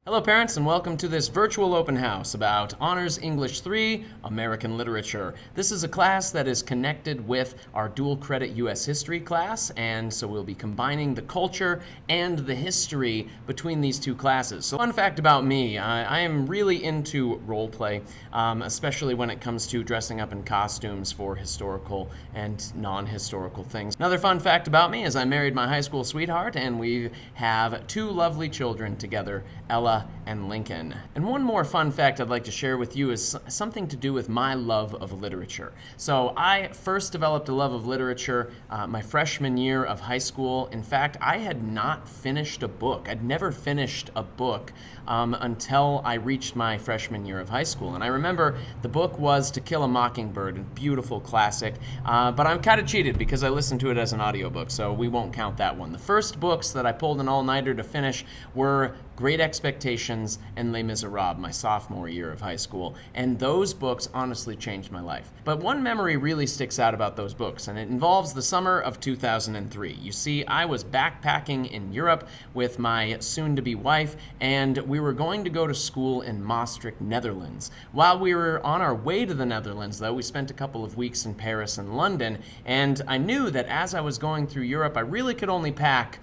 Hello parents and welcome to this virtual open house about Honors English 3 American Literature. This is a class that is connected with our dual credit US History class, and so we'll be combining the culture and the history between these two classes. So fun fact about me, I am really into role play, especially when it comes to dressing up in costumes for historical and non-historical things. Another fun fact about me is I married my high school sweetheart and we have two lovely children together, Ella and Lincoln. And one more fun fact I'd like to share with you is something to do with my love of literature. So I first developed a love of literature my freshman year of high school. In fact, I had not finished a book. I'd never finished a book until I reached my freshman year of high school. And I remember the book was To Kill a Mockingbird, a beautiful classic, but I'm kind of cheated because I listened to it as an audiobook, so we won't count that one. The first books that I pulled an all-nighter to finish were Great Expectations and Les Miserables, my sophomore year of high school. And those books honestly changed my life. But one memory really sticks out about those books, and it involves the summer of 2003. You see, I was backpacking in Europe with my soon-to-be wife, and we were going to go to school in Maastricht, Netherlands. While we were on our way to the Netherlands, though, we spent a couple of weeks in Paris and London, and I knew that as I was going through Europe, I really could only pack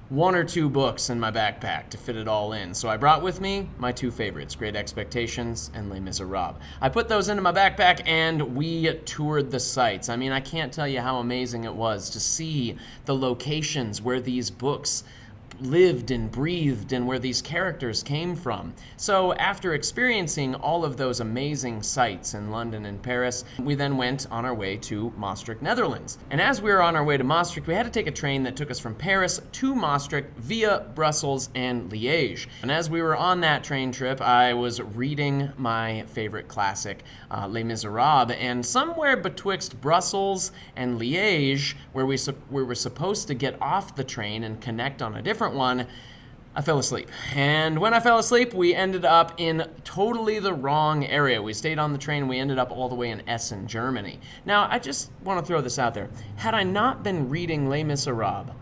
one or two books in my backpack to fit it all in. So I brought with me my two favorites, Great Expectations and Les Miserables. I put those into my backpack and we toured the sites. I mean, I can't tell you how amazing it was to see the locations where these books lived and breathed and where these characters came from. So after experiencing all of those amazing sights in London and Paris, we then went on our way to Maastricht, Netherlands. And as we were on our way to Maastricht, we had to take a train that took us from Paris to Maastricht via Brussels and Liège. And as we were on that train trip, I was reading my favorite classic, Les Miserables, and somewhere betwixt Brussels and Liège, where we were supposed to get off the train and connect on a different one, I fell asleep. And when I fell asleep, we ended up in totally the wrong area. We stayed on the train and we ended up all the way in Essen, Germany. Now, I just want to throw this out there. Had I not been reading Les Miserables,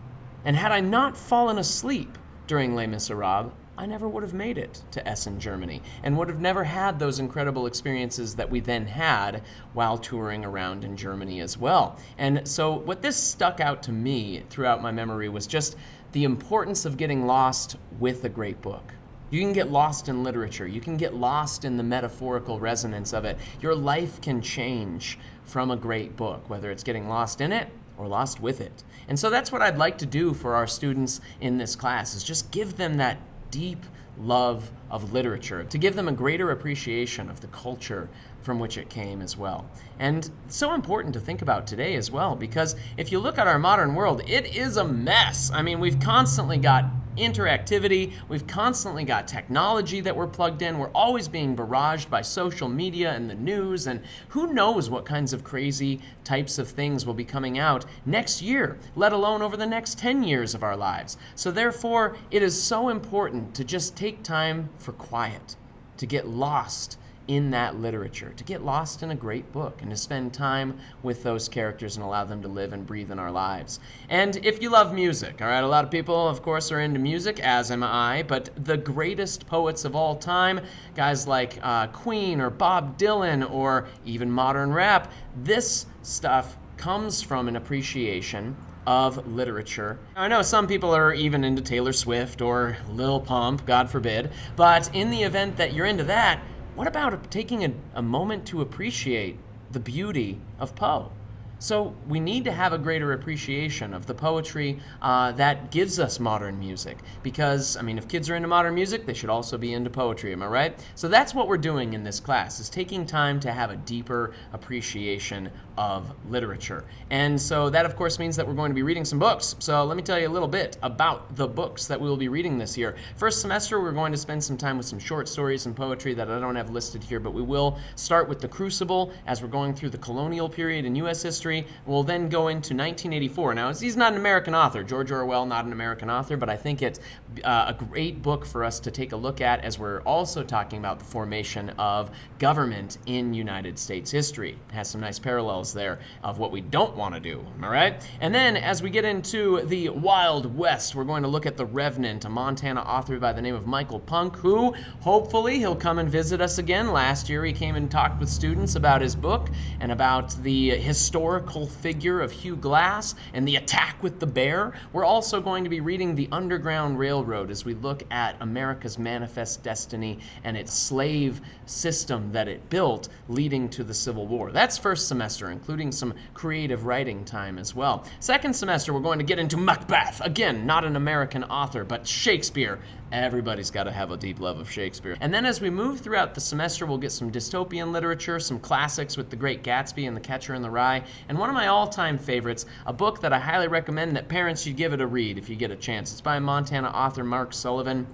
and had I not fallen asleep during Les Miserables, I never would have made it to Essen, Germany, and would have never had those incredible experiences that we then had while touring around in Germany as well. And so what this stuck out to me throughout my memory was just the importance of getting lost with a great book. You can get lost in literature. You can get lost in the metaphorical resonance of it. Your life can change from a great book, whether it's getting lost in it or lost with it. And so that's what I'd like to do for our students in this class, is just give them that deep love of literature, to give them a greater appreciation of the culture from which it came as well. And it's so important to think about today as well, because if you look at our modern world, it is a mess. I mean, we've constantly got interactivity, we've constantly got technology that we're plugged in, we're always being barraged by social media and the news, and who knows what kinds of crazy types of things will be coming out next year, let alone over the next 10 years of our lives. So therefore, it is so important to just take time for quiet, to get lost in that literature, to get lost in a great book, and to spend time with those characters and allow them to live and breathe in our lives. And if you love music, all right, a lot of people, of course, are into music, as am I, but the greatest poets of all time, guys like Queen or Bob Dylan or even modern rap, this stuff comes from an appreciation of literature. I know some people are even into Taylor Swift or Lil Pump, God forbid, but in the event that you're into that, what about taking a moment to appreciate the beauty of Poe? So we need to have a greater appreciation of the poetry that gives us modern music. Because, I mean, if kids are into modern music, they should also be into poetry, am I right? So that's what we're doing in this class, is taking time to have a deeper appreciation of literature. And so that, of course, means that we're going to be reading some books. So let me tell you a little bit about the books that we will be reading this year. First semester, we're going to spend some time with some short stories and poetry that I don't have listed here, but we will start with The Crucible as we're going through the colonial period in U.S. history. history. We'll then go into 1984. Now, he's not an American author. George Orwell, not an American author, but I think it's a great book for us to take a look at as we're also talking about the formation of government in United States history. It has some nice parallels there of what we don't want to do, all right? And then as we get into the Wild West, we're going to look at The Revenant, a Montana author by the name of Michael Punk, who hopefully he'll come and visit us again. Last year he came and talked with students about his book and about the historical figure of Hugh Glass and the attack with the bear. We're also going to be reading The Underground Railroad as we look at America's manifest destiny and its slave system that it built leading to the Civil War. That's first semester, including some creative writing time as well. Second semester, we're going to get into Macbeth. Again, not an American author, but Shakespeare. Everybody's got to have a deep love of Shakespeare. And then as we move throughout the semester, we'll get some dystopian literature, some classics with The Great Gatsby and The Catcher in the Rye, and one of my all-time favorites, a book that I highly recommend that parents should give it a read if you get a chance. It's by Montana author Mark Sullivan.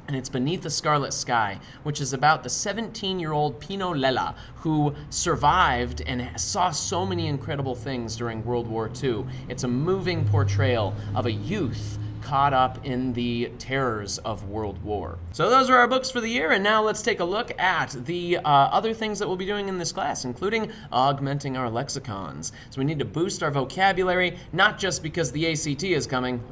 And it's Beneath the Scarlet Sky, which is about the 17-year-old Pino Lela who survived and saw so many incredible things during World War II. It's a moving portrayal of a youth caught up in the terrors of World War. So those are our books for the year, and now let's take a look at the other things that we'll be doing in this class, including augmenting our lexicons. So we need to boost our vocabulary, not just because the ACT is coming,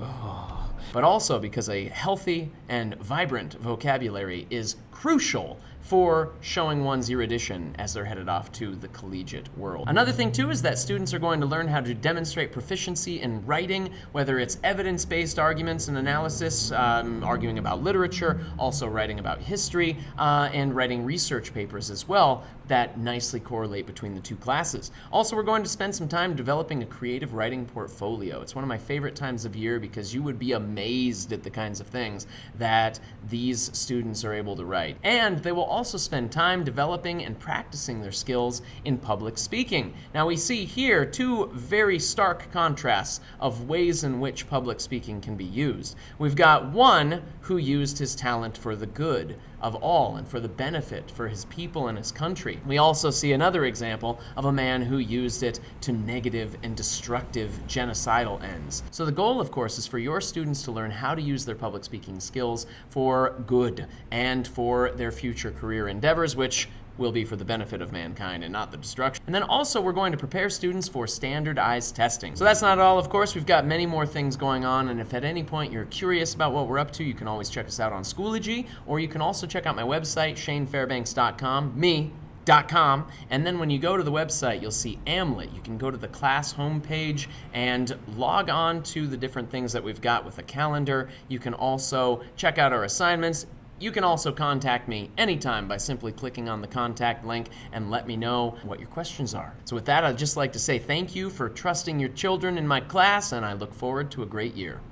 but also because a healthy and vibrant vocabulary is crucial for showing one's erudition as they're headed off to the collegiate world. Another thing too is that students are going to learn how to demonstrate proficiency in writing, whether it's evidence-based arguments and analysis, arguing about literature, also writing about history, and writing research papers as well that nicely correlate between the two classes. Also, we're going to spend some time developing a creative writing portfolio. It's one of my favorite times of year because you would be amazed at the kinds of things that these students are able to write. And they will also spend time developing and practicing their skills in public speaking. Now we see here two very stark contrasts of ways in which public speaking can be used. We've got one who used his talent for the good of all and for the benefit for his people and his country. We also see another example of a man who used it to negative and destructive genocidal ends. So the goal, of course, is for your students to learn how to use their public speaking skills for good and for their future career endeavors, which will be for the benefit of mankind and not the destruction. And then also we're going to prepare students for standardized testing. So that's not all, of course. We've got many more things going on, and if at any point you're curious about what we're up to, you can always check us out on Schoology, or you can also check out my website, shanefairbanks.com, and then when you go to the website, you'll see AMLET. You can go to the class homepage and log on to the different things that we've got with a calendar. You can also check out our assignments. You can also contact me anytime by simply clicking on the contact link and let me know what your questions are. So with that, I'd just like to say thank you for trusting your children in my class, and I look forward to a great year.